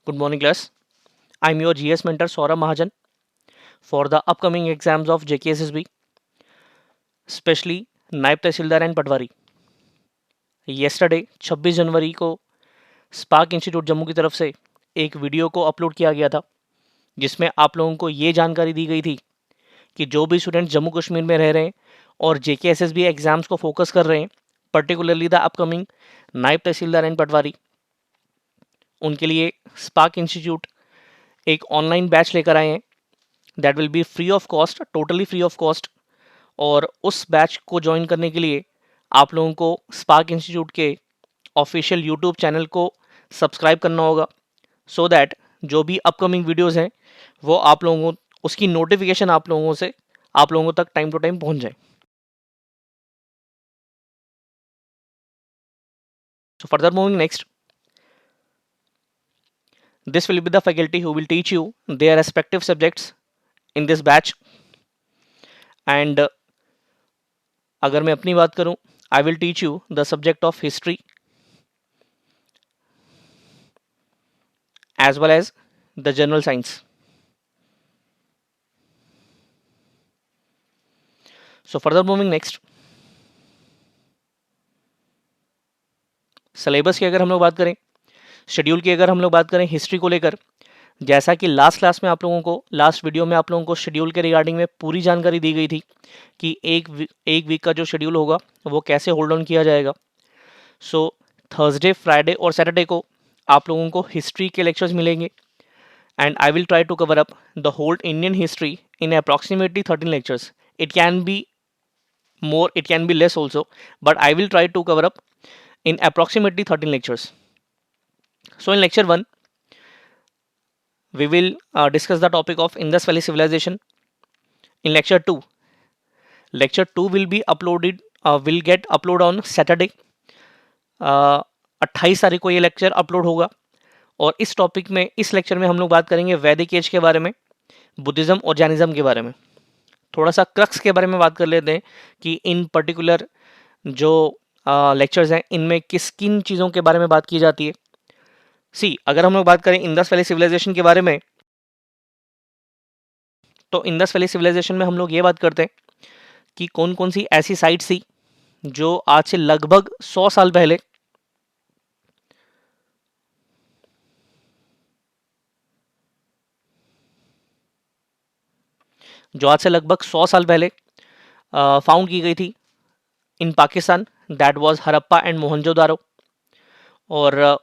Good morning, class. I'm your GS mentor Saurabh Mahajan for the upcoming exams of JKSSB, especially नायब तहसीलदार and Patwari. Yesterday 26 जनवरी को spark institute Jammu की तरफ से एक video को upload किया गया था, जिसमें आप लोगों को ये जानकारी दी गई थी कि जो भी स्टूडेंट जम्मू कश्मीर में रह रहे हैं और JKSSB एग्ज़ाम्स को फोकस कर रहे हैं, पर्टिकुलरली द अपकमिंग नायब तहसीलदार एंड पटवारी, उनके लिए स्पार्क इंस्टीट्यूट एक ऑनलाइन बैच लेकर आए हैं। That will be free of cost, totally free of cost. और उस बैच को ज्वाइन करने के लिए आप लोगों को स्पार्क इंस्टीट्यूट के ऑफिशियल यूट्यूब चैनल को सब्सक्राइब करना होगा, सो दैट जो भी अपकमिंग वीडियोस हैं वो आप लोगों को उसकी नोटिफिकेशन आप लोगों तक टाइम टू टाइम पहुंच जाए। So further moving next, this will be the faculty who will teach you their respective subjects in this batch. And अगर मैं अपनी बात करूं, I will teach you the subject of history as well as the general science. So further moving next, syllabus की अगर हम लोग बात करें, शेड्यूल की अगर हम लोग बात करें हिस्ट्री को लेकर, जैसा कि लास्ट क्लास में आप लोगों को, लास्ट वीडियो में आप लोगों को शेड्यूल के रिगार्डिंग में पूरी जानकारी दी गई थी कि एक वीक का जो शेड्यूल होगा वो कैसे होल्ड ऑन किया जाएगा। सो थर्सडे, फ्राइडे और सैटरडे को आप लोगों को हिस्ट्री के लेक्चर्स मिलेंगे, and I will try to cover up the whole Indian history in approximately 13 lectures. It can be more, it can be less also, but I will try to cover up in approximately 13 lectures. So in lecture 1 we will discuss the topic of Indus Valley Civilization. In lecture 2 will be uploaded, will get upload on Saturday. 28 तारीख को ये lecture upload होगा, और इस topic में, इस lecture में हम लोग बात करेंगे वैदिक एज के बारे में, बुद्धिज्म और जैनिज्म के बारे में। थोड़ा सा क्रक्स के बारे में बात कर लेते हैं कि इन पर्टिकुलर जो लेक्चर्स हैं इनमें किन चीज़ों के बारे में बात की जाती है। अगर हम लोग बात करें इंडस वैली सिविलाइजेशन के बारे में, तो इंडस वैली सिविलाइजेशन में हम लोग ये बात करते हैं कि कौन कौन सी ऐसी साइट्स थी जो आज से लगभग 100 साल पहले फाउंड की गई थी in Pakistan. That was Harappa and Mohenjodaro, और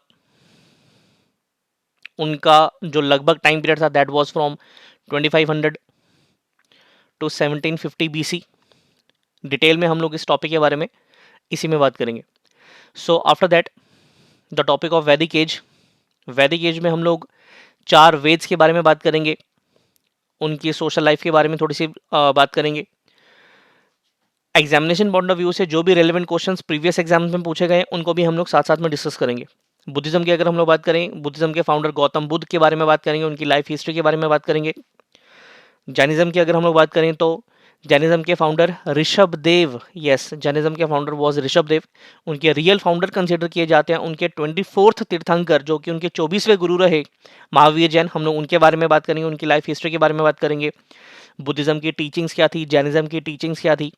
उनका जो लगभग टाइम पीरियड था that was from 2500 to 1750 BC। Detail में हम लोग इस टॉपिक के बारे में इसी में बात करेंगे। So after that the topic of वैदिक एज। वैदिक एज में हम लोग 4 वेद्स के बारे में बात करेंगे, उनकी सोशल लाइफ के बारे में थोड़ी सी बात करेंगे। एग्जामिनेशन पॉइंट ऑफ व्यू से जो भी रेलेवेंट क्वेश्चंस प्रीवियस एग्जाम में पूछे गए उनको भी हम लोग साथ साथ में डिस्कस करेंगे। बुद्धिज्म की अगर हम लोग बात करें, बुद्धिज्म के फाउंडर गौतम बुद्ध के बारे में बात करेंगे, उनकी लाइफ हिस्ट्री के बारे में बात करेंगे। जैनिज्म की अगर हम लोग बात करें तो जैनिज्म के founder Rishabh Dev, yes, Jainism के फाउंडर वॉज ऋषभ देव। उनके रियल फाउंडर कंसिडर किए जाते हैं उनके 24th तीर्थंकर, जो कि उनके 24वें गुरु रहे, महावीर जैन। हम लोग उनके बारे में बात करेंगे, उनकी लाइफ हिस्ट्री के बारे में बात करेंगे। बुद्धिज्म की टीचिंग्स क्या थी, जैनिज्म की टीचिंग्स क्या थी,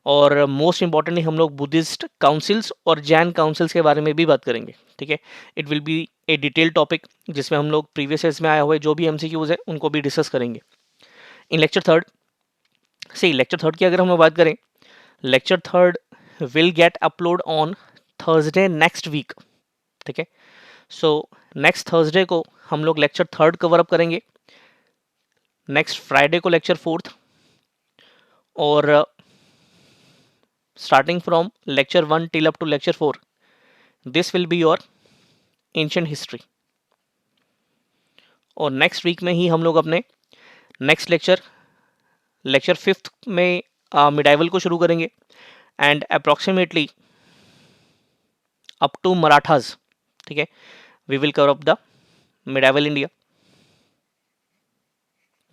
और मोस्ट इंपॉर्टेंटली हम लोग बुद्धिस्ट काउंसिल्स और जैन काउंसिल्स के बारे में भी बात करेंगे। ठीक है, it will be A detail topic जिसमें हम लोग प्रीवियस ईयर्स में आए हुए जो भी MCQs है उनको भी डिस्कस करेंगे। इन लेक्चर थर्ड की अगर हम लोग बात करें, lecture third will get upload on Thursday next week. ठीक है, सो नेक्स्ट थर्सडे को हम लोग लेक्चर थर्ड कवर अप करेंगे, नेक्स्ट फ्राइडे को लेक्चर फोर्थ, और starting from lecture 1 till up to lecture 4 this will be your ancient history। और next week में ही हम लोग अपने नेक्स्ट लेक्चर 5th में मिडाइवल को शुरू करेंगे, and approximately up to Marathas. ठीक है, we will cover up the medieval India,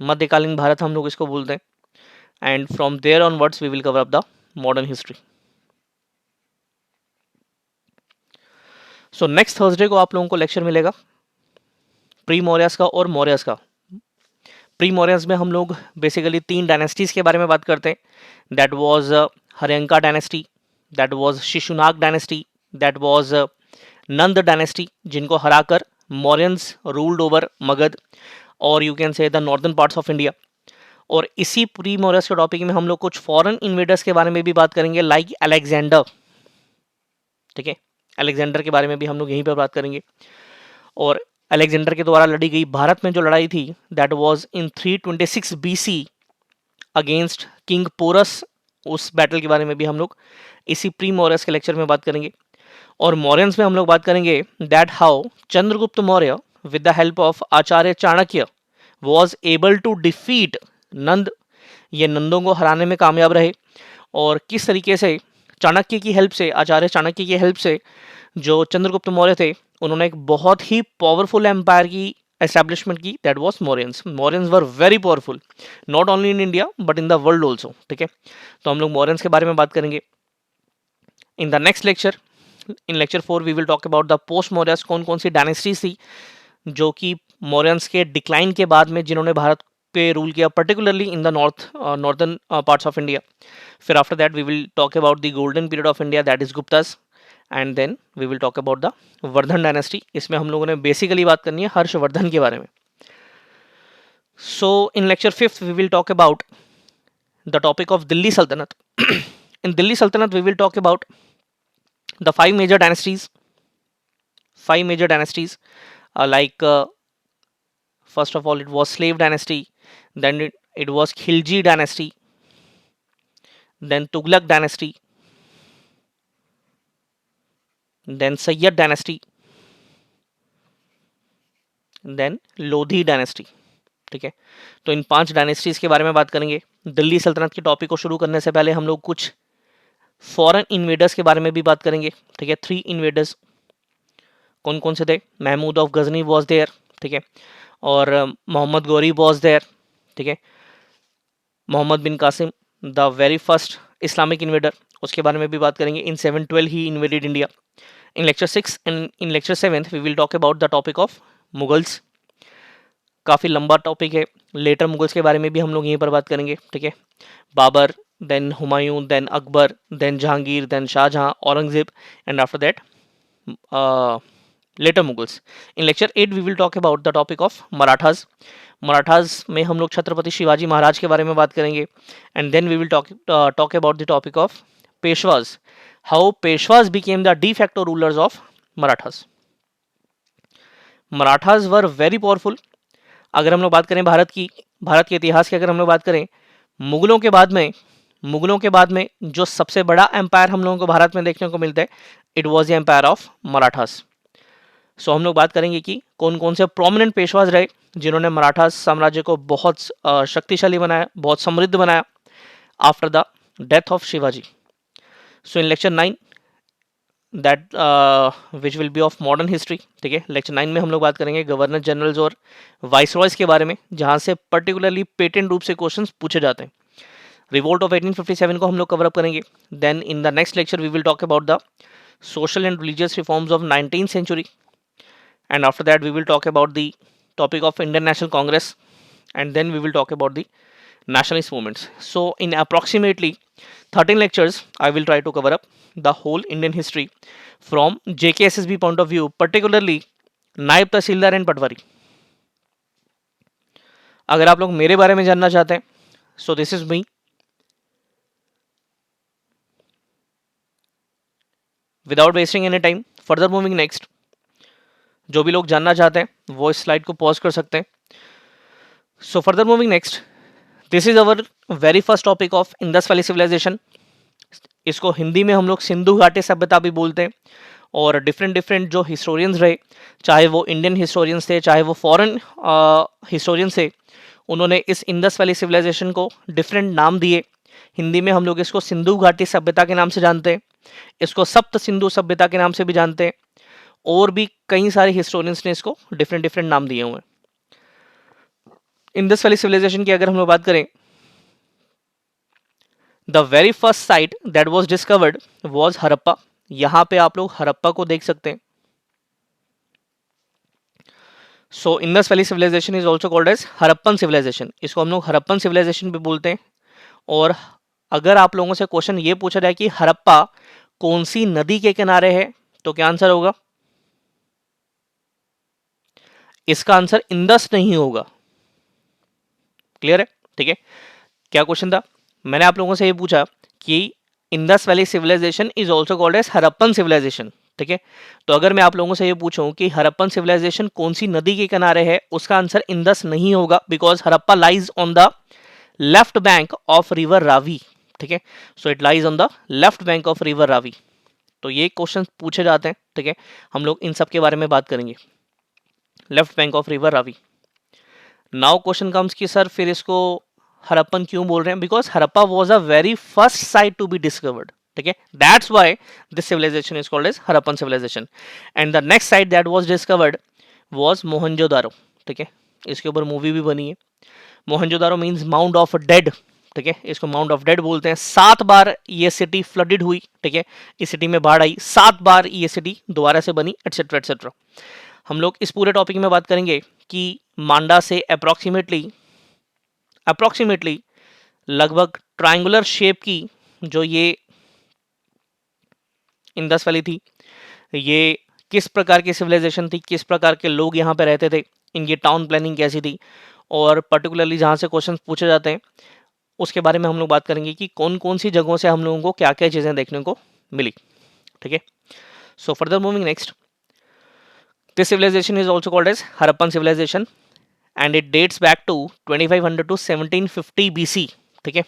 मध्यकालीन भारत हम लोग इसको बोलते हैं, and from there onwards we will cover up the modern history. So next Thursday को आप लोगों को लेक्चर मिलेगा प्री मौर्यस का और मौर्यस का। प्री मौर्यस में हम लोग बेसिकली 3 डायनेस्टीज के बारे में बात करते हैं, that was Haryanka dynasty, that was Shishunaga dynasty, that was Nanda dynasty, जिनको हराकर मौर्यंस रूल्ड ओवर मगध और you can say the northern parts of India. और इसी प्री मौर्यस के टॉपिक में हम लोग कुछ फॉरेन इन्वेडर्स के बारे में भी बात करेंगे, लाइक अलेक्जेंडर। ठीक है, अलेक्जेंडर के बारे में भी हम लोग यहीं पर बात करेंगे। और अलेक्जेंडर के द्वारा लड़ी गई भारत में जो लड़ाई थी, that was in 326 BC against king Porus, उस बैटल के बारे में भी हम लोग इसी प्री मौर्यस के लेक्चर में बात करेंगे। और मौर्यंस में हम लोग बात करेंगे that how Chandragupta Maurya with the help of Acharya Chanakya was able to defeat Nanda, ये नंदों को हराने में कामयाब रहे। और किस तरीके से चाणक्य की हेल्प से, आचार्य चाणक्य की हेल्प से जो चंद्रगुप्त मौर्य थे, उन्होंने एक बहुत ही पावरफुल एम्पायर की एस्टैब्लिशमेंट की, that was Mauryans. Mauryans were very powerful, not only in India but in the world also. ठीक है, तो हम लोग मौर्यंस के बारे में बात करेंगे in the next lecture. In lecture 4 we will talk about the post Mauryas, कौन कौन सी डायनेस्टीज थी जो कि मौर्यंस के डिक्लाइन के बाद में जिन्होंने भारत पे रूल किया, particularly in the northern parts of India. फिर after that we will talk about the golden period of India, that is Guptas, and then we will talk about the Vardhan dynasty. इसमें हम लोगों ने बेसिकली बात करनी है हर्षवर्धन के बारे में। So in lecture 5 we will talk about the topic of Delhi Sultanate. In Delhi Sultanate we will talk about the 5 major dynasties, like first of all it was slave dynasty, then it was Khilji dynasty, then Tughlaq dynasty, then Sayyid dynasty, then Lodhi dynasty। ठीक है, तो इन 5 dynasties के बारे में बात करेंगे। दिल्ली सल्तनत के टॉपिक को शुरू करने से पहले हम लोग कुछ फॉरेन इन्वेडर्स के बारे में भी बात करेंगे। ठीक है, 3 इन्वेडर्स कौन कौन से थे? Mahmud of Ghazni was there, ठीक है, और मोहम्मद गौरी वॉज देयर। ठीक है, Mohammad bin Qasim the very first Islamic invader, उसके बारे में भी बात करेंगे। In 712 he invaded India. In lecture 6 and in lecture 7 we will talk about the topic of Mughals. काफ़ी लंबा टॉपिक है, लेटर मुगल्स के बारे में भी हम लोग यहीं पर बात करेंगे। ठीक है, Babar, then Humayun, then Akbar, then Jahangir, then Shah Jahan, Aurangzeb, and after that later Mughals. In lecture 8 we will talk about the topic of Marathas. Marathas में हम लोग छत्रपति शिवाजी महाराज के बारे में बात करेंगे। And then we will talk about the topic of Peshwas, how Peshwas became the de facto rulers of Marathas. Marathas were very powerful. अगर हम लोग बात करें भारत के इतिहास की अगर हम लोग बात करें, मुगलों के बाद में जो सबसे बड़ा एम्पायर हम लोगों को भारत में देखने को मिलता है, it was the empire of Marathas. So हम लोग बात करेंगे कि कौन कौन से प्रोमिनेंट पेशवाज रहे जिन्होंने मराठा साम्राज्य को बहुत शक्तिशाली बनाया, बहुत समृद्ध बनाया after the death of Shivaji. So in lecture 9 that which will be of modern history. ठीक है, लेक्चर 9 में हम लोग बात करेंगे गवर्नर जनरल्स और वाइसरॉयज के बारे में, जहाँ से पर्टिकुलरली पेटेंट रूप से क्वेश्चंस पूछे जाते हैं। रिवोल्ट ऑफ 1857 को हम लोग कवर अप करेंगे। Then in the next lecture we will talk about the social and religious reforms of 19th century, and after that we will talk about the topic of Indian National Congress, and then we will talk about the nationalist movements. So in approximately 13 lectures I will try to cover up the whole Indian history from JKSSB point of view, particularly नायब तहसीलदार and पटवारी। अगर आप लोग मेरे बारे में जानना चाहते हैं, so this is me. Without wasting any time, further moving next, जो भी लोग जानना चाहते हैं वो इस स्लाइड को पॉज कर सकते हैं। So further moving next, this is our very first topic of Indus valley civilisation. इसको हिंदी में हम लोग सिंधु घाटी सभ्यता भी बोलते हैं। और डिफरेंट जो हिस्टोरियंस रहे, चाहे वो इंडियन हिस्टोरियंस थे, चाहे वो फॉरेन हिस्टोरियंस थे, उन्होंने इस इंडस वैली सिविलाइजेशन को डिफरेंट नाम दिए। हिंदी में हम लोग इसको सिंधु घाटी सभ्यता के नाम से जानते हैं, इसको सप्त सिंधु सभ्यता के नाम से भी जानते हैं, और भी कई सारे हिस्टोरियंस ने इसको डिफरेंट नाम दिए हुए हैं। इंडस वैली सिविलाइजेशन की अगर हम लोग बात करें, the very first site that was discovered was Harappa. यहां पे आप लोग हड़प्पा को देख सकते हैं। So Indus valley civilisation is also called as Harappan civilization, इसको हम लोग हड़प्पन सिविलाइजेशन भी बोलते हैं। और अगर आप लोगों से क्वेश्चन ये पूछा जाए कि हड़प्पा कौन सी नदी के किनारे है, तो क्या आंसर होगा? इसका आंसर इंडस नहीं होगा। क्लियर है? ठीक है। क्या क्वेश्चन था? मैंने आप लोगों से ये पूछा कि Indus valley civilisation is also called as Harappan civilisation. ठीक है, तो अगर मैं आप लोगों से ये पूछूं कि हड़प्पन सिविलाइजेशन कौन सी नदी के किनारे है, उसका आंसर इंडस नहीं होगा, because Harappa lies on the left bank of river Ravi. ठीक है, so it lies on the left bank of river Ravi. तो ये क्वेश्चन पूछे जाते हैं। ठीक है, हम लोग इन सब के बारे में बात करेंगे। Left bank of river Ravi. Now question comes कि सर फिर इसको हड़प्पन क्यों बोल रहे हैं? Because Harappa was a very first site to be discovered. ठीक है, that's why this civilisation is called as Harappan civilisation. And the next site that was discovered was Mohenjodaro. ठीक है, इसके ऊपर मूवी भी बनी है। Mohenjodaro means mount of dead. ठीक है, इसको माउंट ऑफ डेड बोलते हैं। 7 बार ये सिटी फ्लडेड हुई। ठीक है, इस सिटी में बाढ़ आई, 7 बार ये सिटी दोबारा से बनी, एटसेट्रा एटसेट्रा। हम लोग इस पूरे टॉपिक में बात करेंगे कि मांडा से अप्रोक्सीमेटली लगभग ट्रायंगुलर शेप की जो ये इंडस वैली थी, ये किस प्रकार की सिविलाइजेशन थी, किस प्रकार के लोग यहाँ पे रहते थे, इनकी टाउन प्लानिंग कैसी थी, और पर्टिकुलरली जहाँ से क्वेश्चन पूछे जाते हैं उसके बारे में हम लोग बात करेंगे कि कौन कौन सी जगहों से हम लोगों को क्या क्या चीज़ें देखने को मिली। ठीक है, so further moving next, this civilisation is also called as Harappan civilisation and it dates back to 2500 to 1750 BC। ठीक है,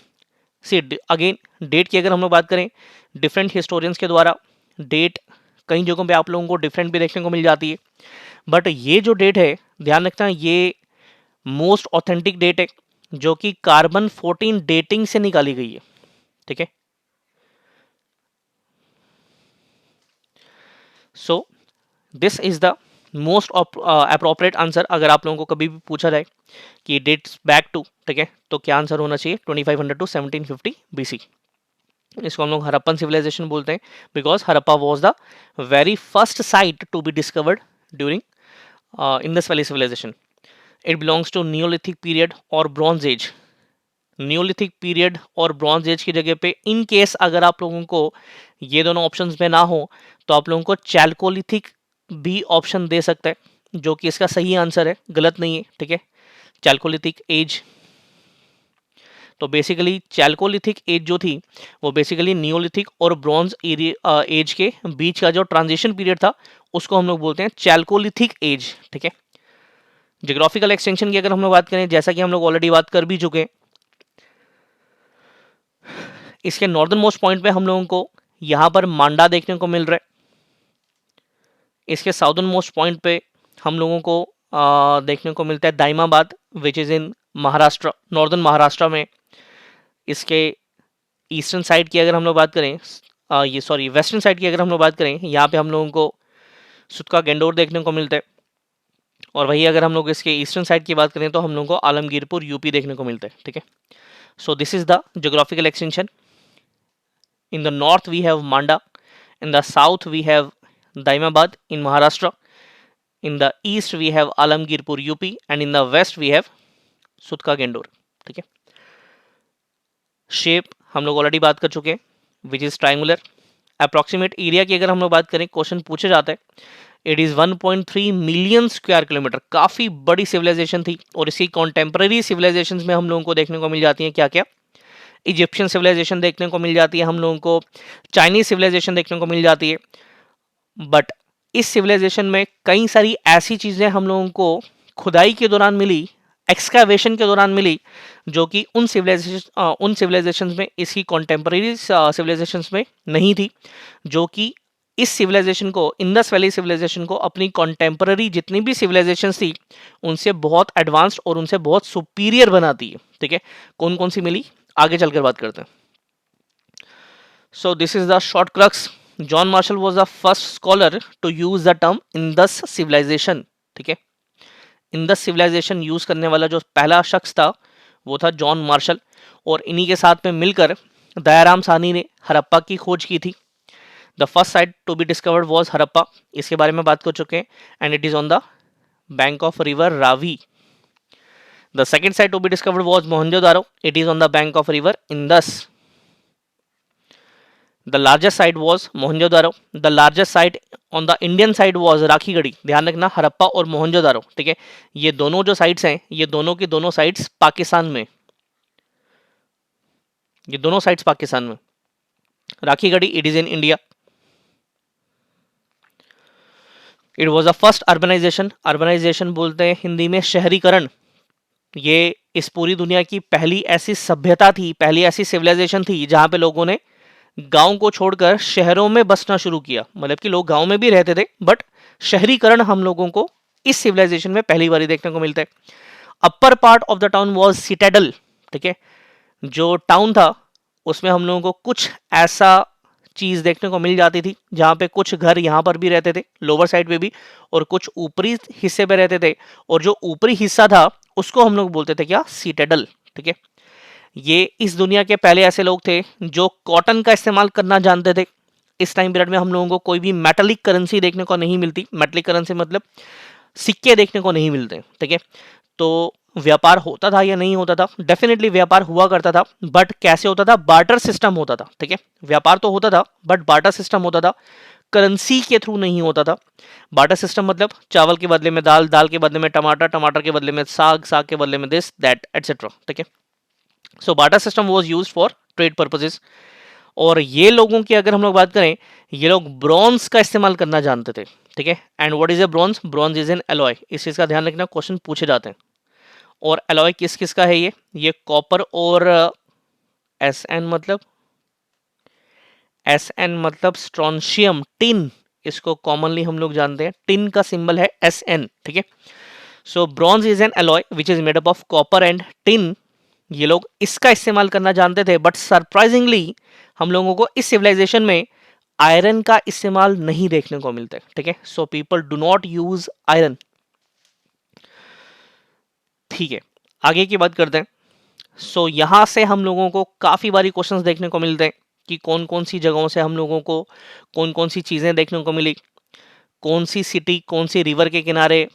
सी अगेन डेट की अगर हम लोग बात करें, डिफरेंट हिस्टोरियंस के द्वारा डेट कई जगहों पे आप लोगों को डिफरेंट भी देखने को मिल जाती है, बट ये जो डेट है ध्यान रखना, ये मोस्ट ऑथेंटिक डेट है जो कि कार्बन 14 डेटिंग से निकाली गई है। ठीक है, so this is the most appropriate answer अगर आप लोगों को कभी भी पूछा जाए कि डेट्स बैक टू, ठीक है, तो क्या आंसर होना चाहिए? 2500 टू 1750 BC। इसको हम लोग हड़प्पन सिविलाइजेशन बोलते हैं because Harappa was the very first site to be discovered during Indus valley civilisation. It belongs to neolithic period और ब्रॉन्ज एज। नियोलिथिक पीरियड और ब्रॉन्ज एज की जगह पे इन केस अगर आप लोगों को ये दोनों ऑप्शंस में ना हो तो आप लोगों को चैल्कोलिथिक भी ऑप्शन दे सकता है, जो कि इसका सही आंसर है, गलत नहीं है। ठीक है, चैल्कोलिथिक एज, तो बेसिकली चैल्कोलिथिक एज जो थी वो बेसिकली नियोलिथिक और ब्रॉन्ज एज के बीच का जो ट्रांजिशन पीरियड था उसको हम लोग बोलते हैं चैल्कोलिथिक एज। ठीक है, ज्योग्राफिकल एक्सटेंशन की अगर हम लोग बात करें, जैसा कि हम लोग ऑलरेडी बात कर भी चुके हैं, इसके नॉर्दर्न मोस्ट पॉइंट पे हम लोगों को यहाँ पर मांडा देखने को मिल रहा है। इसके साउदर्न मोस्ट पॉइंट पे हम लोगों को देखने को मिलता है Daimabad, which is in Maharashtra, northern Maharashtra में। इसके ईस्टर्न साइड की अगर हम लोग बात करें, ये सॉरी वेस्टर्न साइड की अगर हम लोग बात करें, यहाँ पे हम लोगों को सुतका गेंडोर देखने को मिलता है। और वही अगर हम लोग इसके ईस्टर्न साइड की बात करें तो हम लोगों को आलमगीरपुर यूपी देखने को मिलता है। ठीक है, so this is the geographical extension. In the north we have Manda, in the south we have Daimabad in Maharashtra, in the east we have Alamgirpur UP, and in the west we have Sutkagen Dor. ठीक है, शेप हम लोग ऑलरेडी बात कर चुके हैं, which is triangular. Approximate area की अगर हम लोग बात करें, क्वेश्चन पूछे जाता है, it is 1.3 million square kilometre. काफ़ी बड़ी सिविलाइजेशन थी और इसकी कॉन्टेम्प्रेरी सिविलाइजेशन में हम लोगों को देखने को मिल जाती है क्या क्या? इजिप्शियन सिविलाइजेशन देखने को मिल जाती है हम लोगों को, चाइनीज सिविलाइजेशन देखने को मिल जाती है। बट इस सिविलाइजेशन में कई सारी ऐसी चीज़ें हम लोगों को खुदाई के दौरान मिली, एक्सकावेशन के दौरान मिली, जो कि उन सिविलाइजेशन में, इसकी कॉन्टेम्प्रेरी सिविलाइजेशन में नहीं थी, जो कि इस सिविलाइजेशन को, इंडस वैली सिविलाइजेशन को, अपनी कॉन्टेम्पररी जितनी भी सिविलाइजेशन थी उनसे बहुत एडवांस्ड और उनसे बहुत सुपीरियर बनाती है। ठीक है, कौन कौन सी मिली आगे चलकर बात करते हैं। So this is the short crux. John Marshall was the first scholar to use the term Indus civilisation. ठीक है, इंडस सिविलाइजेशन यूज करने वाला जो पहला शख्स था वो था जॉन मार्शल, और इन्हीं के साथ में मिलकर दयाराम साहनी ने हड़प्पा की खोज की थी। The first site to be discovered was Harappa, इसके बारे में बात कर चुके हैं, and it is on the bank of river Ravi. The second site to be discovered was Mohenjo-daro. It is on the bank of river Indus. The largest site was Mohenjo-daro. The largest site on the Indian side was Rakhigarhi. ध्यान रखना, हरप्पा और मोहनजोदारो, ठीक है, ये दोनों जो sites हैं, ये दोनों की दोनों साइट्स पाकिस्तान में, ये दोनों साइट्स पाकिस्तान में. Rakhigarhi, it is in India. It was the first urbanisation. Urbanisation बोलते हैं हिंदी में शहरीकरण. ये इस पूरी दुनिया की पहली ऐसी सभ्यता थी, पहली ऐसी सिविलाइजेशन थी जहां पे लोगों ने गांव को छोड़कर शहरों में बसना शुरू किया. मतलब कि लोग गांव में भी रहते थे, बट शहरीकरण हम लोगों को इस सिविलाइजेशन में पहली बार देखने को मिलता है. Upper part of the town was Citadel. ठीक है, जो टाउन था उसमें हम लोगों को कुछ ऐसा चीज देखने को मिल जाती थी जहां पे कुछ घर यहाँ पर भी रहते थे, लोअर साइड पे भी, और कुछ ऊपरी हिस्से पे रहते थे. और जो ऊपरी हिस्सा था उसको हम लोग बोलते थे क्या, सिटाडेल. ठीक है, ये इस दुनिया के पहले ऐसे लोग थे जो कॉटन का इस्तेमाल करना जानते थे. इस टाइम पीरियड में हम लोगों को कोई भी मेटलिक करेंसी देखने को नहीं मिलती. मेटलिक करेंसी मतलब सिक्के देखने को नहीं मिलते. ठीक है, तो व्यापार होता था या नहीं होता था? डेफिनेटली व्यापार हुआ करता था, बट कैसे होता था? बार्टर सिस्टम होता था. ठीक है, व्यापार तो होता था बट बार्टर सिस्टम होता था, करेंसी के थ्रू नहीं होता था. बार्टर सिस्टम मतलब चावल के बदले में दाल, दाल के बदले में टमाटर, टमाटर के बदले में साग, साग के बदले में दिस दैट एटसेट्रा. ठीक है, so barter system was used for trade purposes. और ये लोगों की अगर हम लोग बात करें, ये लोग ब्रॉन्ज का इस्तेमाल करना जानते थे. ठीक है, and what is a bronze? Bronze is an alloy. इस चीज का ध्यान रखना, क्वेश्चन पूछे जाते हैं. और एलॉय किस किस का है? ये कॉपर और एस एन मतलब स्ट्रॉन्शियम, टिन. इसको कॉमनली हम लोग जानते हैं, टिन का सिंबल है SN. ठीक है, so bronze is an alloy which is made up of copper and tin. ये लोग इसका इस्तेमाल करना जानते थे, बट सरप्राइजिंगली हम लोगों को इस सिविलाइजेशन में आयरन का इस्तेमाल नहीं देखने को मिलता है. ठीक है, so people do not use iron. ठीक है, आगे की बात करते हैं. सो यहां से हम लोगों को काफी बारी क्वेश्चंस देखने को मिलते हैं कि कौन कौन सी जगहों से हम लोगों को कौन कौन सी चीजें देखने को मिली, कौन सी सिटी कौन सी रिवर के किनारे,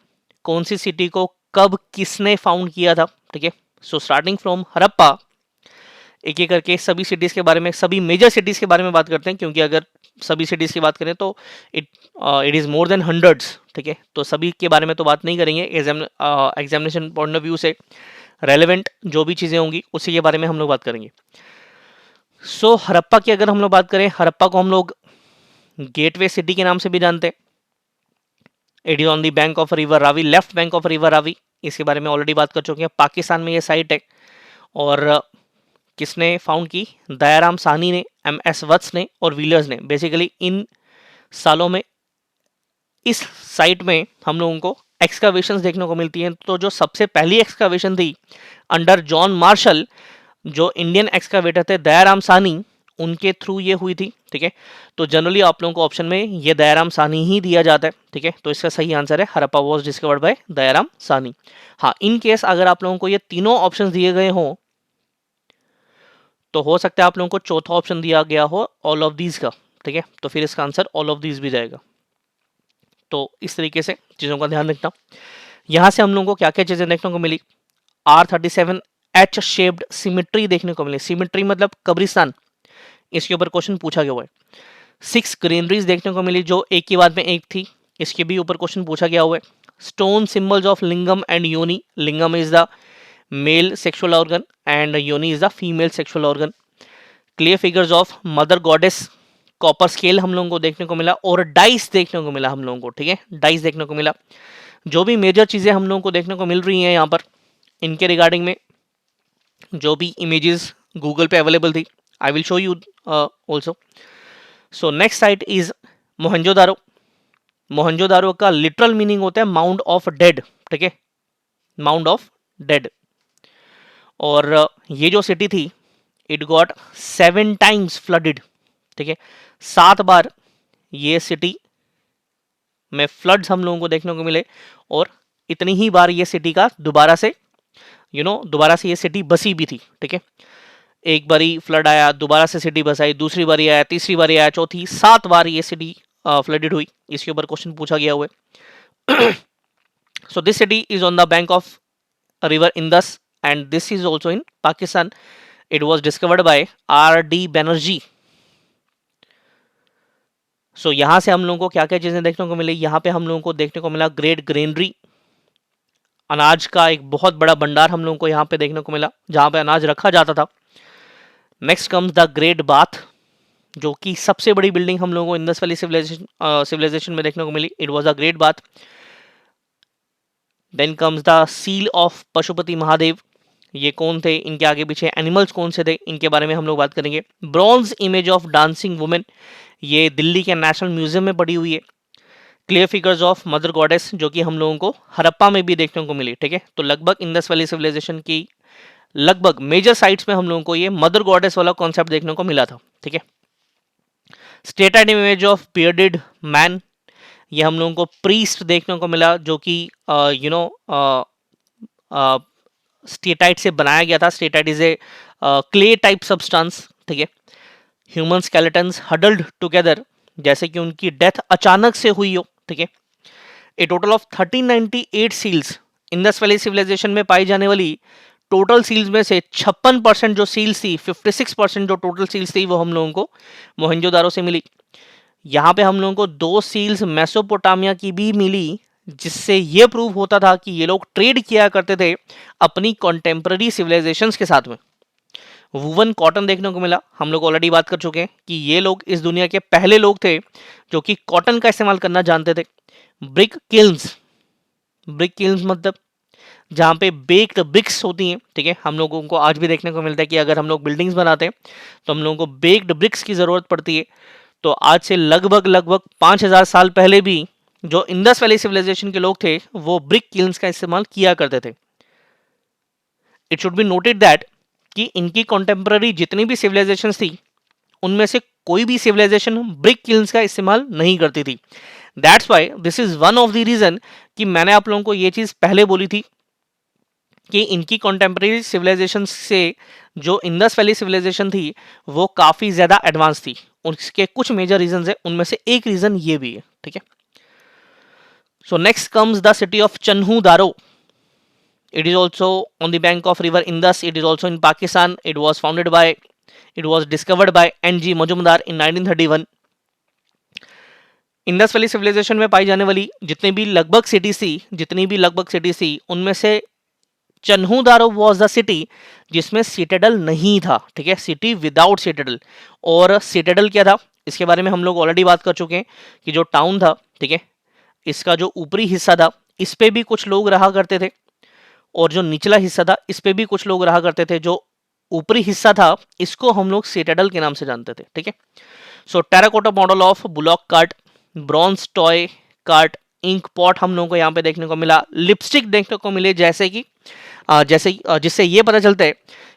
कौन सी सिटी को कब किसने फाउंड किया था. ठीक है, सो स्टार्टिंग फ्रॉम हड़प्पा, एक एक करके सभी सिटीज के बारे में, सभी मेजर सिटीज के बारे में बात करते हैं, क्योंकि अगर सभी सिटीज की बात करें तो it is more than hundreds. ठीक है, तो सभी के बारे में तो बात नहीं करेंगे. एग्जामिनेशन पॉइंट ऑफ व्यू से रेलेवेंट जो भी चीजें होंगी उसी के बारे में हम लोग बात करेंगे. सो हड़प्पा की अगर हम लोग बात करें, हड़प्पा को हम लोग गेटवे सिटी के नाम से भी जानते हैं. It is on the bank of river Ravi, left bank of river Ravi. इसके बारे में ऑलरेडी बात कर चुके हैं. पाकिस्तान में ये साइट है. और किसने फाउंड की? दयाराम साहनी ने, MS वत्स ने और व्हीलर्स ने. बेसिकली इन सालों में इस साइट में हम लोगों को एक्सकावेशंस देखने को मिलती हैं. तो जो सबसे पहली एक्सकावेशन थी अंडर जॉन मार्शल, जो इंडियन एक्सकावेटर थे दयाराम साहनी, उनके थ्रू ये हुई थी. ठीक है, तो जनरली आप लोगों को ऑप्शन में ये दयाराम साहनी ही दिया जाता है. ठीक है, तो इसका सही आंसर है Harappa was discovered by Dayaram Sahni. हाँ, इन केस अगर आप लोगों को ये तीनों ऑप्शन दिए गए हों तो हो सकता है आप लोगों को चौथा ऑप्शन दिया गया हो ऑल ऑफ दीज का. ठीक है, तो फिर इसका आंसर ऑल ऑफ दीज भी जाएगा. तो इस तरीके से चीज़ों का ध्यान रखना. यहाँ से हम लोगों को क्या क्या चीज़ें देखने को मिली? R37H शेप्ड सिमिट्री देखने को मिली. सिमिट्री मतलब कब्रिस्तान, इसके ऊपर क्वेश्चन पूछा गया हुआ है. 6 ग्रीनरीज देखने को मिली जो एक की बाद में एक थी, इसके भी ऊपर क्वेश्चन पूछा गया हुआ है. Stone symbols of lingam and yoni. Lingam is the male sexual organ and yoni is the female sexual organ. Clear figures of mother goddess. Copper scale हम लोगों को देखने को मिला और डाइस देखने को मिला हम लोगों को. ठीक है, डाइस देखने को मिला. जो भी मेजर चीज़ें हम लोगों को देखने को मिल रही हैं यहाँ पर, इनके रिगार्डिंग में जो भी इमेजेस गूगल पे अवेलेबल थी, I will show you also. So next site is Mohenjodaro. Mohenjodaro का लिटरल मीनिंग होता है माउंड ऑफ डेड. ठीक है, माउंड ऑफ डेड. और ये जो सिटी थी, इट गॉट 7 टाइम्स फ्लडेड. ठीक है, 7 बार ये सिटी में फ्लड्स हम लोगों को देखने को मिले. और इतनी ही बार ये सिटी का दोबारा से दोबारा से ये सिटी बसी भी थी. ठीक है, एक बारी फ्लड आया, दोबारा से सिटी बसाई, दूसरी बारी आया, तीसरी बारी आया, चौथी, 7 बार ये सिटी फ्लडेड हुई. इसके ऊपर क्वेश्चन पूछा गया हुआ है. So this city is on the bank of river Indus, and this is also in Pakistan. It was discovered by R.D. Banerjee. So यहाँ से हम लोगों को क्या क्या चीज़ें देखने को मिली, यहाँ पे हम लोगों को देखने को मिला ग्रेट ग्रेनरी, अनाज का एक बहुत बड़ा भंडार हम लोगों को यहाँ पे देखने को मिला जहाँ पे अनाज रखा जाता था. Next comes the great bath, जो कि सबसे बड़ी बिल्डिंग हम लोगों को इंडस वैली सिविलाइजेशन में देखने को मिली. It was a great bath. Then comes the seal of Pashupati Mahadev. ये कौन थे, इनके आगे पीछे एनिमल्स कौन से थे, इनके बारे में हम लोग बात करेंगे. Bronze image of dancing women, ये दिल्ली के नेशनल म्यूजियम में पड़ी हुई है. Clear figures of mother goddess, जो कि हम लोगों को हड़प्पा में भी देखने को मिली. ठीक है, तो लगभग इंडस वैली सिविलाइजेशन की लगभग मेजर साइट्स में हम लोगों को ये मदर गॉडेस वाला कॉन्सेप्ट देखने को मिला था. ठीक है. Stated image of bearded man, ये हम लोगों को प्रीस्ट देखने को मिला, जो कि स्टेटाइट से बनाया गया था. Steatite is a clay type substance. ठीक है. ह्यूमन स्केलेटन्स हडल्ड टुगेदर, जैसे कि उनकी डेथ अचानक से हुई हो. ठीक है. A total of 1398 seals, Indus valley civilisation में पाई जाने वाली टोटल सील्स में से 56% जो सील्स थी, 56% जो टोटल सील्स थी, वो हम लोगों को मोहनजोदारो से मिली. यहाँ पे हम लोगों को 2 सील्स मेसोपोटामिया की भी मिली, जिससे ये प्रूव होता था कि ये लोग ट्रेड किया करते थे अपनी कॉन्टेम्पररी सिविलाइजेशंस के साथ में. वुवन कॉटन देखने को मिला. हम लोग ऑलरेडी बात कर चुके हैं कि ये लोग इस दुनिया के पहले लोग थे जो कि कॉटन का इस्तेमाल करना जानते थे. ब्रिक किल्न्स, ब्रिक किल्न्स मतलब जहाँ पे बेक्ड ब्रिक्स होती हैं. ठीक है, हम लोगों को आज भी देखने को मिलता है कि अगर हम लोग बिल्डिंग्स बनाते हैं तो हम लोगों को बेक्ड ब्रिक्स की ज़रूरत पड़ती है. तो आज से लगभग 5000 साल पहले भी जो इंडस वैली सिविलाइजेशन के लोग थे वो ब्रिक किल्न्स का इस्तेमाल किया करते थे. It should be noted that कि इनकी कॉन्टेम्पररी जितनी भी सिविलाइजेशन थी उनमें से कोई भी सिविलाइजेशन ब्रिक किल्न्स का इस्तेमाल नहीं करती थी. That's why this is one of the reason कि मैंने आप लोगों को ये चीज़ पहले बोली थी कि इनकी कॉन्टेम्पररी सिविलाइजेशन से जो इंडस वैली सिविलाइजेशन थी वो काफ़ी ज़्यादा एडवांस थी. उसके कुछ मेजर रीजन है, उनमें से एक रीज़न ये भी है. ठीक है. So next comes the city of Chanhu Daro. It is also on the bank of river Indus. It is also in Pakistan. It was discovered by N.G. Majumdar in 1931. Indus valley civilisation में पाई जाने वाली जितनी भी लगभग सिटीज थी उनमें से चन्हू दारो वॉज द सिटी जिसमें सिटाडेल नहीं था. ठीक है, सिटी विदाउट सिटाडेल. और सिटाडेल क्या था, इसके बारे में हम लोग ऑलरेडी बात कर चुके हैं कि जो टाउन था, ठीक है, इसका जो ऊपरी हिस्सा था इस पे भी कुछ लोग रहा करते थे और जो निचला हिस्सा था इस पे भी कुछ लोग रहा करते थे. जो ऊपरी हिस्सा था इसको हम लोग सिटाडेल के नाम से जानते थे. ठीक है. So terracotta model of bullock cart, bronze toy cart, ink pot हम लोगों को यहाँ पे देखने को मिला. लिपस्टिक देखने को मिले, जैसे कि जिससे ये पता चलता है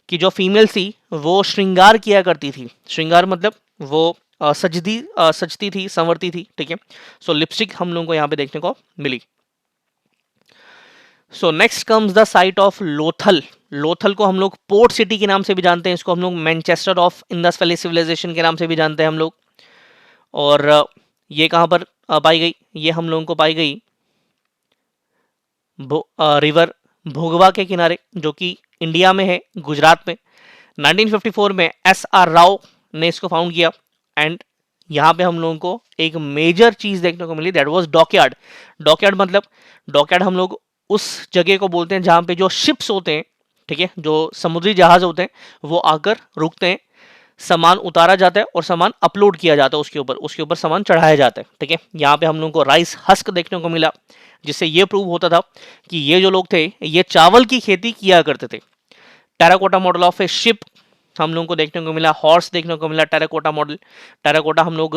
कि जो फीमेल थी वो श्रृंगार किया करती थी. श्रृंगार मतलब वो सजती थी, संवरती थी. ठीक है. सो लिपस्टिक हम लोगों को यहाँ पे देखने को मिली. So next comes the site of Lothal. Lothal को हम लोग पोर्ट सिटी के नाम से भी जानते हैं. इसको हम लोग Manchester of Indus valley civilisation के नाम से भी जानते हैं हम लोग. और ये कहाँ पर पाई गई, ये हम लोगों को पाई गई रिवर भोगवा के किनारे, जो कि इंडिया में है, गुजरात में. 1954 में S.R. राव ने इसको फाउंड किया. एंड यहाँ पे हम लोगों को एक मेजर चीज़ देखने को मिली, दैट वाज डॉकयार्ड. डॉकयार्ड मतलब, डॉकयार्ड हम लोग उस जगह को बोलते हैं जहाँ पे जो शिप्स होते हैं, ठीक है, जो समुद्री जहाज होते हैं, वो आकर रुकते हैं, सामान उतारा जाता है और सामान अपलोड किया जाता है उसके ऊपर सामान चढ़ाया जाता है. ठीक है. यहाँ पे हम लोगों को राइस हस्क देखने को मिला, जिससे ये प्रूव होता था कि ये जो लोग थे ये चावल की खेती किया करते थे. Terracotta model of A ship हम लोगों को देखने को मिला. हॉर्स देखने को मिला. टेराकोटा मॉडल, टेराकोटा हम लोग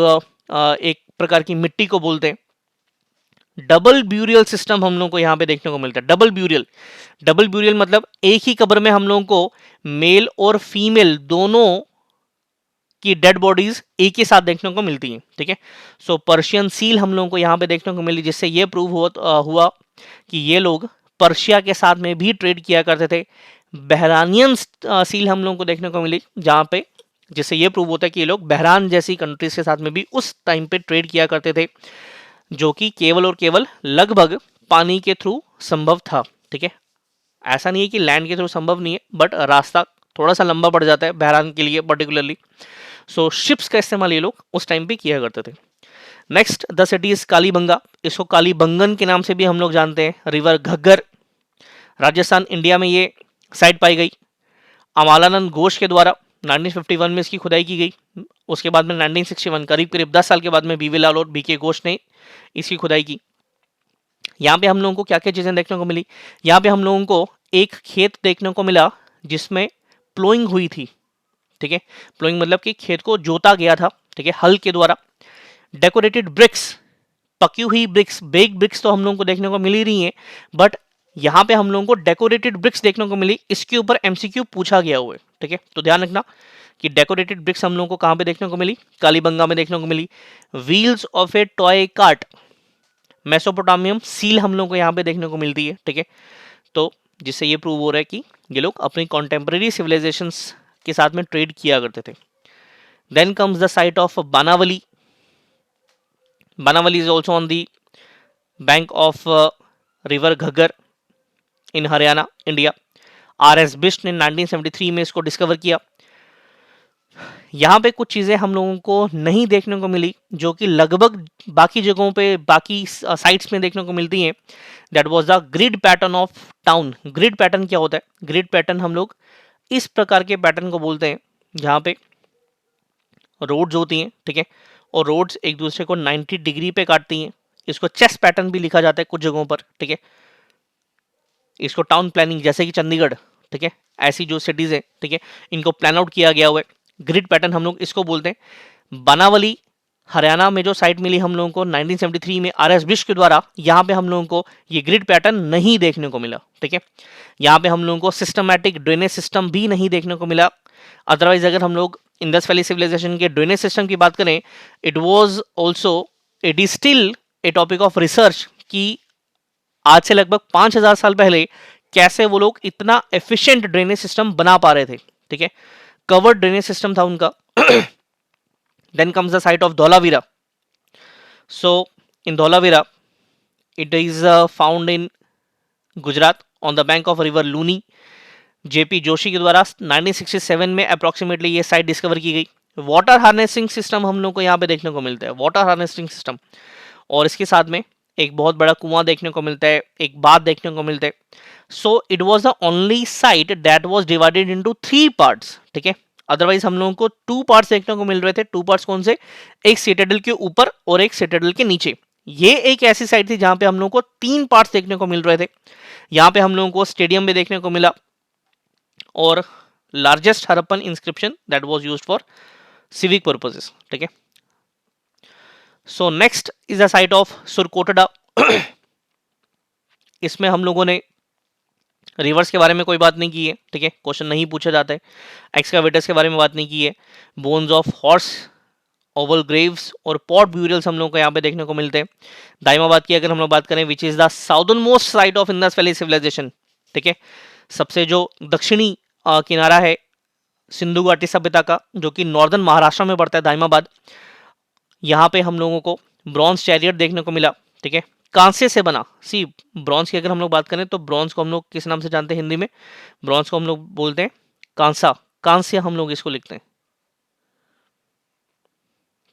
एक प्रकार की मिट्टी को बोलते हैं. डबल ब्यूरियल सिस्टम हम लोगों को यहाँ पे देखने को मिलता है. डबल ब्यूरियल मतलब एक ही कब्र में हम लोगों को मेल और फीमेल दोनों की डेड बॉडीज एक ही साथ देखने को मिलती हैं. ठीक है. सो पर्शियन सील हम लोगों को यहाँ पे देखने को मिली, जिससे ये प्रूव हुआ कि ये लोग पर्शिया के साथ में भी ट्रेड किया करते थे. बहरानियन सील हम लोगों को देखने को मिली, जहाँ पे जिससे ये प्रूव होता है कि ये लोग बहरान जैसी कंट्रीज के साथ में भी उस टाइम पे ट्रेड किया करते थे. जो कि केवल और केवल लगभग पानी के थ्रू संभव था। ठीक है, ऐसा नहीं है कि लैंड के थ्रू संभव नहीं है, बट रास्ता थोड़ा सा लंबा पड़ जाता है बहरान के लिए पर्टिकुलरली। सो शिप्स का इस्तेमाल ये लोग उस टाइम पे किया करते थे। Next the city is Kalibanga, इसको कालीबंगन के नाम से भी हम लोग जानते हैं। रिवर घग्गर, राजस्थान इंडिया में ये साइट पाई गई। अमालानंद घोष के द्वारा 1951 में इसकी खुदाई की गई। उसके बाद में 1961 करीब करीब 10 साल के बाद में बीवी लाल और बीके घोष ने इसकी खुदाई की। यहाँ पे हम लोगों को क्या क्या चीज़ें देखने को मिली, यहाँ पे हम लोगों को एक खेत देखने को मिला जिसमें प्लोइंग हुई थी। ठीक है, प्लोइंग मतलब कि खेत को जोता गया था, ठीक है, हल के द्वारा। डेकोरेटेड ब्रिक्स, पकी हुई ब्रिक्स, बेक ब्रिक्स तो हम लोगों को देखने को मिल ही रही है, बट यहाँ पे हम लोगों को डेकोरेटेड ब्रिक्स देखने को मिली। इसके ऊपर एमसीक्यू पूछा गया हुआ है। ठीक है, तो ध्यान रखना कि डेकोरेटेड ब्रिक्स हम लोगों को कहाँ पे देखने को मिली, कालीबंगा में देखने को मिली। Wheels of a toy cart, Mesopotamian seal हम लोगों को यहाँ पे देखने को मिलती है। ठीक है, तो जिससे ये प्रूव हो रहा है कि ये लोग अपनी कॉन्टेम्प्रेरी सिविलाइजेशंस के साथ में ट्रेड किया करते थे। Then comes the site of Banawali. Banawali is also on the bank of river Ghaggar in Haryana, India. R S. Bisht ने 1973 में इसको डिस्कवर किया। यहाँ पे कुछ चीज़ें हम लोगों को नहीं देखने को मिली जो कि लगभग बाकी जगहों पे, बाकी साइट्स में देखने को मिलती हैं। That was the grid pattern of town. Grid pattern क्या होता है? ग्रिड पैटर्न हम लोग इस प्रकार के पैटर्न को बोलते हैं जहाँ पे रोड्स होती हैं, ठीक है, और रोड्स एक दूसरे को 90 डिग्री पे काटती हैं। इसको चेस पैटर्न भी लिखा जाता है कुछ जगहों पर। ठीक है, इसको टाउन प्लानिंग, जैसे कि चंडीगढ़, ठीक है, ऐसी जो सिटीज़ है, ठीक है, इनको प्लान आउट किया गया हुआ है। ग्रिड पैटर्न हम लोग इसको बोलते हैं। बानावली हरियाणा में जो साइट मिली हम लोगों को 1973 में आर.एस. बिष्ट के द्वारा, यहाँ पे हम लोगों को ये ग्रिड पैटर्न नहीं देखने को मिला। ठीक है, यहाँ पे हम लोगों को सिस्टमैटिक ड्रेनेज सिस्टम भी नहीं देखने को मिला। अदरवाइज अगर हम लोग इंडस वैली सिविलाइजेशन के ड्रेनेज सिस्टम की बात करें, it was also, it is still a topic of research कि आज से लगभग 5000 साल पहले कैसे वो लोग इतना एफिशिएंट ड्रेनेज सिस्टम बना पा रहे थे। ठीक है, कवर्ड ड्रेनेज सिस्टम था उनका। Then comes the site of Dholavira. So in Dholavira, it is found in Gujarat on the bank of river Luni. J P Joshi के द्वारा 1967 में अप्रोक्सीमेटली ये साइट डिस्कवर की गई। वाटर हार्नेसिंग सिस्टम हम लोग को यहाँ पे देखने को मिलता है, वाटर हार्नेसिंग सिस्टम, और इसके साथ में एक बहुत बड़ा कुआं देखने को मिलता है, एक बांध देखने को मिलता है। So it was the only site that was divided into 3 parts. ठीक है, अदरवाइज हम लोगों को 2 पार्ट्स देखने को मिल रहे थे। 2 पार्ट्स कौन से? एक सिटाडेल के ऊपर और एक सिटाडेल के नीचे। ये एक ऐसी साइट थी जहां पे हम लोगों को 3 पार्ट्स देखने को मिल रहे थे। यहाँ पे हम लोगों को स्टेडियम भी देखने को मिला और largest Harappan inscription that was used for civic purposes. ठीक है, so next is the site of Surkotada. इसमें हम लोगों ने रिवर्स के बारे में कोई बात नहीं की है। ठीक है, क्वेश्चन नहीं पूछा जाता है। एक्सकावेटर्स के बारे में बात नहीं की है। Bones of horse, Oval Graves और पॉट ब्यूरियल्स हम लोग को यहाँ पे देखने को मिलते हैं। दाइमाबाद की अगर हम लोग बात करें, which is the southern most site of Indus valley civilisation. ठीक है, सबसे जो दक्षिणी किनारा है सिंधु घाटी सभ्यता का, जो कि नॉर्दर्न महाराष्ट्र में पड़ता है, दाइमाबाद। यहाँ पे हम लोगों को ब्रॉन्ज चैरियट देखने को मिला। ठीक है, कांसे से बना। सी, ब्रॉन्ज की अगर हम लोग बात करें तो ब्रॉन्ज को हम लोग किस नाम से जानते हैं हिंदी में? ब्रॉन्ज को हम लोग बोलते हैं कांसा, कांस्य हम लोग इसको लिखते हैं।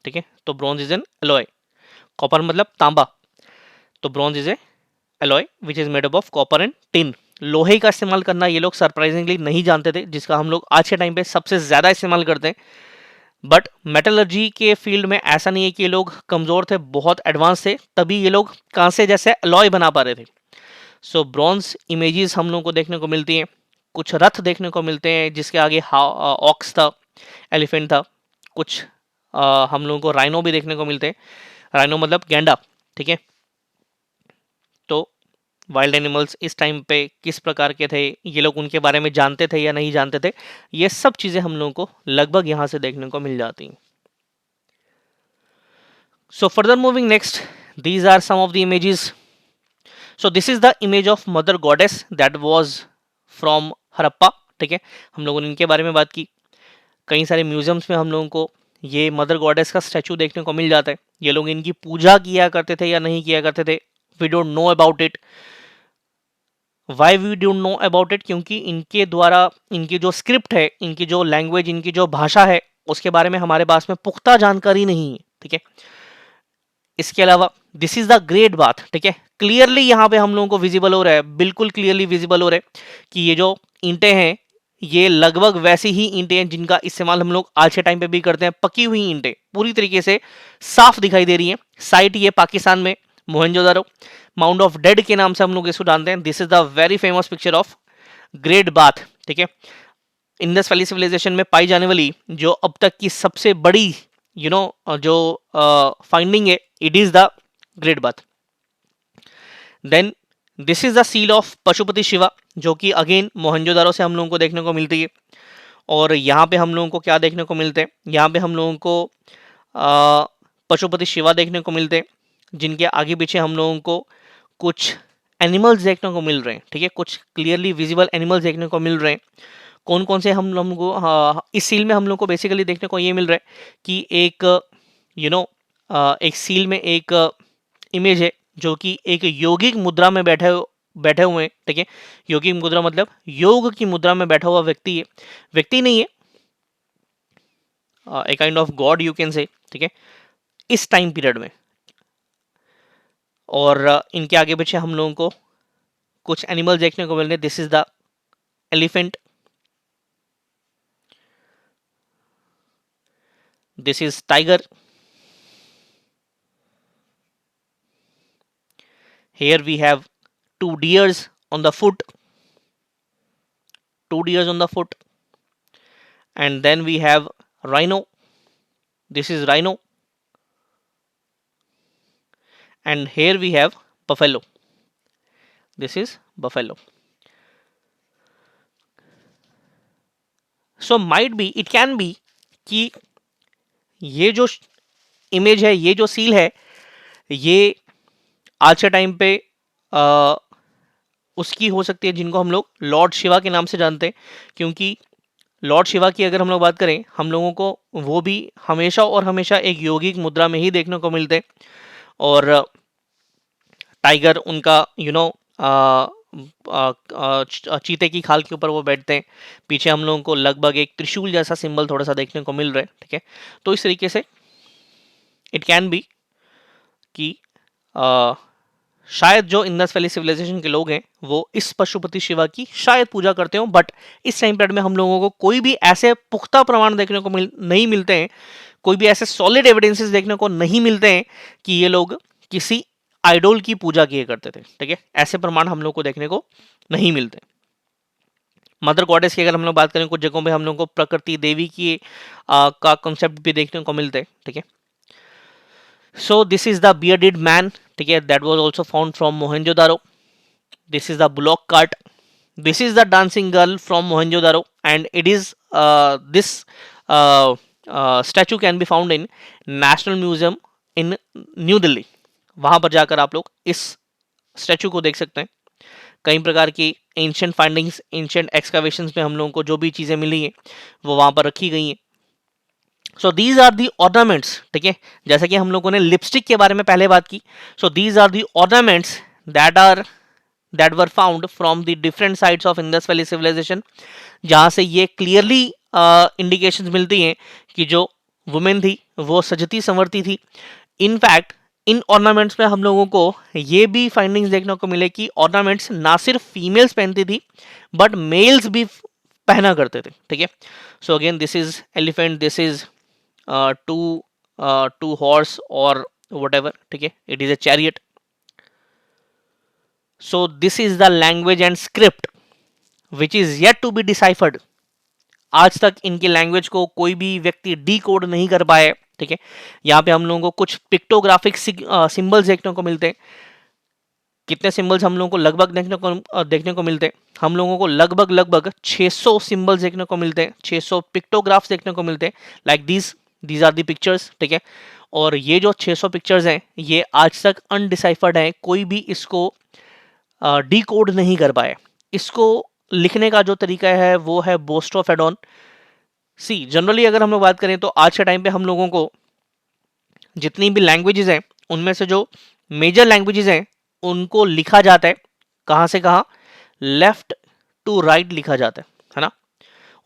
ठीक है, तो bronze is an alloy. Copper मतलब तांबा, तो bronze is a alloy which is made up of copper and tin. लोहे का इस्तेमाल करना ये लोग सरप्राइजिंगली नहीं जानते थे, जिसका हम लोग आज के टाइम पे सबसे ज्यादा इस्तेमाल करते हैं। बट मेटलर्जी के फील्ड में ऐसा नहीं है कि ये लोग कमजोर थे, बहुत एडवांस थे, तभी ये लोग कांसे जैसे अलॉय बना पा रहे थे। सो ब्रॉन्ज इमेजेस हम लोगों को देखने को मिलती हैं। कुछ रथ देखने को मिलते हैं जिसके आगे ऑक्स था, एलिफेंट था। कुछ हम लोगों को राइनो भी देखने को मिलते हैं। राइनो मतलब गैंडा। ठीक है, तो वाइल्ड एनिमल्स इस टाइम पे किस प्रकार के थे, ये लोग उनके बारे में जानते थे या नहीं जानते थे, ये सब चीजें हम लोगों को लगभग यहां से देखने को मिल जाती हैं। So further moving next, these are some of the images. So this is the image of mother goddess that was from Harappa. ठीक है, हम लोगों ने इनके बारे में बात की। कई सारे म्यूजियम्स में हम लोगों को ये मदर गॉडेस का स्टैचू देखने को मिल जाता है। ये लोग इनकी पूजा किया करते थे या नहीं किया करते थे, we don't know about it. Why we don't know about it? क्योंकि इनके द्वारा, इनकी जो स्क्रिप्ट है, इनकी जो लैंग्वेज, इनकी जो भाषा है, उसके बारे में हमारे पास में पुख्ता जानकारी नहीं है, ठीक है। इसके अलावा दिस इज द ग्रेट बात, ठीक है, क्लियरली यहाँ पे हम लोगों को विजिबल हो रहा है, बिल्कुल क्लियरली विजिबल हो रहा है कि ये जो ईंटें हैं ये लगभग वैसी ही ईंटें हैं जिनका इस्तेमाल हम लोग आज के टाइम पे भी करते हैं। पकी हुई ईंटें पूरी तरीके से साफ दिखाई दे रही हैं। साइट ये पाकिस्तान में मोहनजोदारो, माउंट ऑफ डेड के नाम से हम लोग इसको जानते हैं। This is the very famous picture of great bath, ठीक है। इंडस वैली सिविलाइजेशन में पाई जाने वाली जो अब तक की सबसे बड़ी जो फाइंडिंग है, it is the great bath. Then this is the seal of Pashupati Shiva, जो कि अगेन मोहनजोदारो से हम लोगों को देखने को मिलती है। और यहाँ पे हम लोगों को क्या देखने को मिलते हैं, यहाँ पे हम लोगों को पशुपति शिवा देखने को मिलते हैं, जिनके आगे पीछे हम लोगों को कुछ एनिमल्स देखने को मिल रहे हैं, ठीक है, कुछ क्लियरली विजिबल एनिमल्स देखने को मिल रहे हैं। कौन कौन से हम लोगों को इस सील में हम लोग को बेसिकली देखने को ये मिल रहा है कि एक एक सील में एक इमेज है जो कि एक यौगिक मुद्रा में बैठे हुए हैं, ठीक है। यौगिक मुद्रा मतलब योग की मुद्रा में बैठा हुआ व्यक्ति है, व्यक्ति नहीं है, a kind of God you can से, ठीक है, इस टाइम पीरियड में। और इनके आगे पीछे हम लोगों को कुछ एनिमल देखने को मिल रहे हैं। This is the elephant, this is tiger, here we have two deers on the foot, and then we have rhino, this is rhino, and here we have buffalo, this is buffalo. So might be, it can be कि ये जो image है, ये जो seal है, ये आज के टाइम पे उसकी हो सकती है जिनको हम लोग लॉर्ड शिवा के नाम से जानते हैं। क्योंकि लॉर्ड शिवा की अगर हम लोग बात करें, हम लोगों को वो भी हमेशा और हमेशा एक यौगिक मुद्रा में ही देखने को मिलते हैं। और टाइगर उनका चीते की खाल के ऊपर वो बैठते हैं। पीछे हम लोगों को लगभग एक त्रिशूल जैसा सिंबल थोड़ा सा देखने को मिल रहा है, ठीक है। तो इस तरीके से इट कैन बी कि शायद जो इंडस वैली सिविलाइजेशन के लोग हैं वो इस पशुपति शिवा की शायद पूजा करते हो। बट इस टाइम पीरियड में हम लोगों को कोई भी ऐसे पुख्ता प्रमाण देखने को नहीं मिलते हैं, कोई भी ऐसे सॉलिड एविडेंसेस देखने को नहीं मिलते हैं कि ये लोग किसी आइडोल की पूजा किए करते थे, ठीक है। ऐसे प्रमाण हम लोग को देखने को नहीं मिलते। मदर गॉडेस की अगर हम लोग बात करें, कुछ जगहों पे हम लोग को प्रकृति देवी की का कॉन्सेप्ट भी देखने को मिलते हैं, ठीक है। So this is the bearded man, ठीक है, that was also found from Mohenjodaro. This is the block cart, this is the dancing girl from Mohenjodaro, and it is this statue can be found in national museum in new Delhi. वहां पर जाकर आप लोग इस statue को देख सकते हैं। कई प्रकार की एंशिएंट फाइंडिंग्स, एंशिएंट एक्सकवेशंस में हम लोगों को जो भी चीज़ें मिली हैं वो वहाँ पर रखी गई हैं। So these are the ornaments, ठीक है। जैसा कि हम लोगों ने लिपस्टिक के बारे में पहले बात की, so these are the ornaments that were found from the different sites of Indus valley civilisation, जहाँ से ये क्लियरली इंडिकेशंस मिलती हैं कि जो वुमेन थी वो सजती संवरती थी। इनफैक्ट इन ऑर्नामेंट्स में हम लोगों को ये भी फाइंडिंग्स देखने को मिले कि ऑर्नामेंट्स ना सिर्फ फीमेल्स पहनती थी बट मेल्स भी पहना करते थे, ठीक है। So again this is elephant, this is two horse और whatever, ठीक है, it is a chariot. So this is the language and script which is yet to be deciphered. आज तक इनकी लैंग्वेज को कोई भी व्यक्ति डी कोड नहीं कर पाए, ठीक है। यहाँ पे हम लोगों को कुछ पिक्टोग्राफिक सिंबल्स देखने को मिलते हैं। कितने सिंबल्स हम लोगों को लगभग देखने को मिलते हैं? हम लोगों को लगभग 600 सिंबल्स देखने को मिलते हैं, 600 पिक्टोग्राफ्स देखने को मिलते हैं। Like these are the pictures, ठीक है। और ये जो 600 पिक्चर्स हैं ये आज तक अनडिसाइफर्ड है, कोई भी इसको डी कोड नहीं कर पाए। इसको लिखने का जो तरीका है वो है बोस्टोफेडोन। सी जनरली अगर हम लोग बात करें तो आज के टाइम पे हम लोगों को जितनी भी लैंग्वेजेस हैं उनमें से जो मेजर लैंग्वेजेस हैं उनको लिखा जाता है कहाँ से कहाँ, लेफ्ट टू राइट लिखा जाता है ना।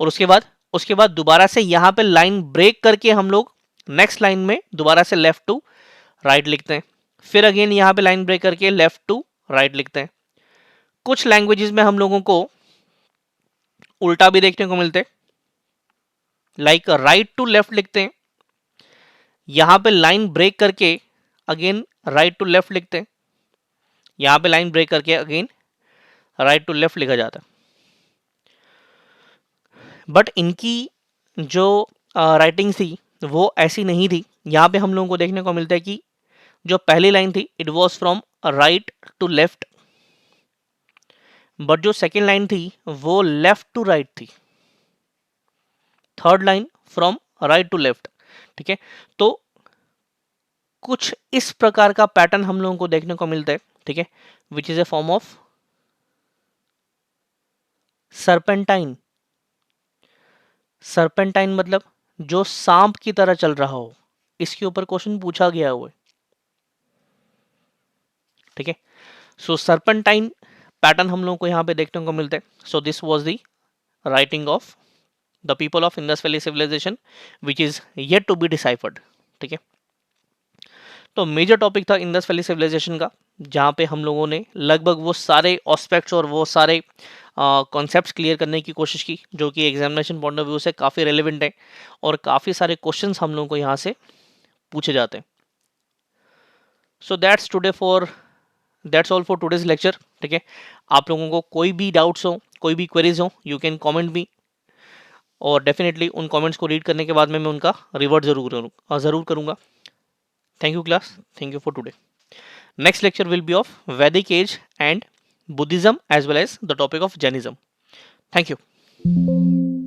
और उसके बाद दोबारा से यहाँ पे लाइन ब्रेक करके हम लोग नेक्स्ट लाइन में दोबारा से लेफ्ट टू राइट लिखते हैं, फिर अगेन यहाँ पे लाइन ब्रेक करके लेफ्ट टू राइट लिखते हैं। कुछ लैंग्वेजेस में हम लोगों को उल्टा भी देखने को मिलते हैं, लाइक राइट टू लेफ्ट लिखते हैं, यहाँ पे लाइन ब्रेक करके अगेन राइट टू लेफ्ट लिखते हैं, यहाँ पे लाइन ब्रेक करके अगेन राइट टू लेफ्ट लिखा जाता है। बट इनकी जो राइटिंग थी वो ऐसी नहीं थी। यहाँ पे हम लोगों को देखने को मिलता है कि जो पहली लाइन थी it was from right to left, but जो सेकेंड लाइन थी वो लेफ्ट टू राइट थी, third line from right to left. ठीक है, तो कुछ इस प्रकार का पैटर्न हम लोगों को देखने को मिलता है। ठीक है, which is a form of serpentine. Serpentine मतलब जो सांप की तरह चल रहा हो, इसके ऊपर क्वेश्चन पूछा गया हुआ है। ठीक है, सो सर्पेंटाइन पैटर्न हम लोगों को यहाँ पे देखने को मिलता है। So this was the writing of the people of Indus valley civilisation which is yet to be deciphered. ठीक है, तो मेजर टॉपिक था इंडस वैली सिविलाइजेशन का, जहाँ पे हम लोगों ने लगभग वो सारे एस्पेक्ट्स और वो सारे कॉन्सेप्ट्स क्लियर करने की कोशिश की जो कि एग्जामिनेशन पॉइंट ऑफ व्यू से काफ़ी रेलिवेंट है और काफ़ी सारे क्वेश्चंस हम लोगों को यहाँ से पूछे जाते हैं। So that's all for today's lecture. ठीक है, आप लोगों को कोई भी डाउट्स हो, कोई भी क्वेरीज हो, यू कैन कमेंट मी, और डेफिनेटली उन कमेंट्स को रीड करने के बाद में मैं उनका रिवर्ट ज़रूर करूँगा। Thank you class. Thank you for today. Next lecture will be of Vedic age and Buddhism as well as the topic of Jainism. Thank you.